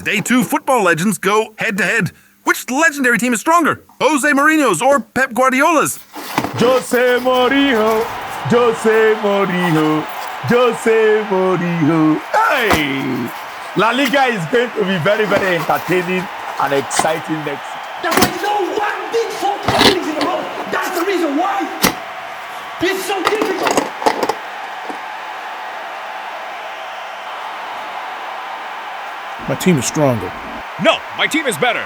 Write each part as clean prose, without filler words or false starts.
Today, two football legends go head-to-head. Which legendary team is stronger? José Mourinho's or Pep Guardiola's? José Mourinho, José Mourinho, José Mourinho. Hey! La Liga is going to be very, very entertaining and exciting next season. There is no one big football league in the world. That's the reason why it's so difficult. My team is stronger. No, my team is better.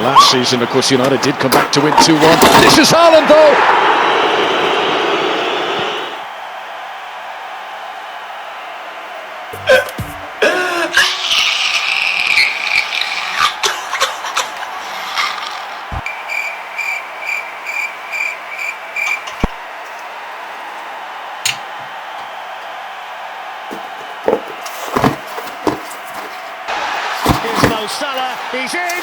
Last season, of course, United did come back to win 2-1. This is Haaland, though! Here's Mo Salah, he's in!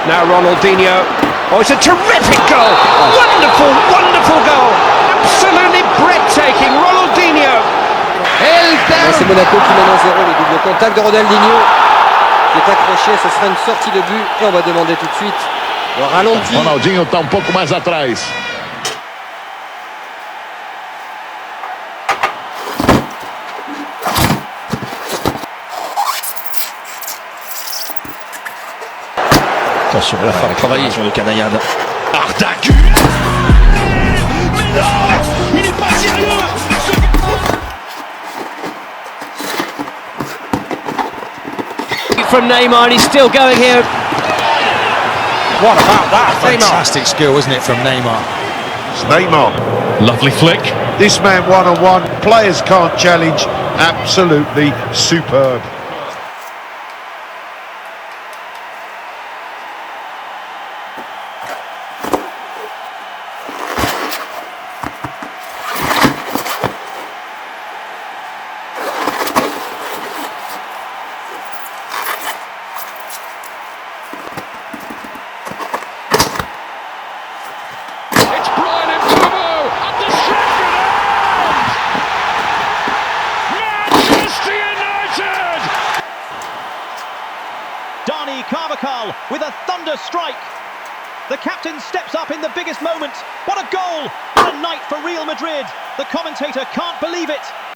Now Ronaldinho. Oh, it's a terrific goal! Wonderful, wonderful goal! Absolutely breathtaking, Ronaldinho! C'est Monaco qui mène 1-0, le double contact de Ronaldinho qui est accroché, ce sera une sortie de but et on va demander tout de suite le ralenti. Ronaldinho está pouco mais atrás. Attention, la frappe travaillée sur le canaillade. Arda Güler! Mais non! Il n'est pas sérieux! From Neymar, and he's still going here. What about that? Fantastic skill, isn't it, from Neymar? It's Neymar. Lovely flick. This man one-on-one. Players can't challenge. Absolutely superb. Dani Carvajal with a thunder strike. The captain steps up in the biggest moment. What a goal! What a night for Real Madrid. The commentator can't believe it.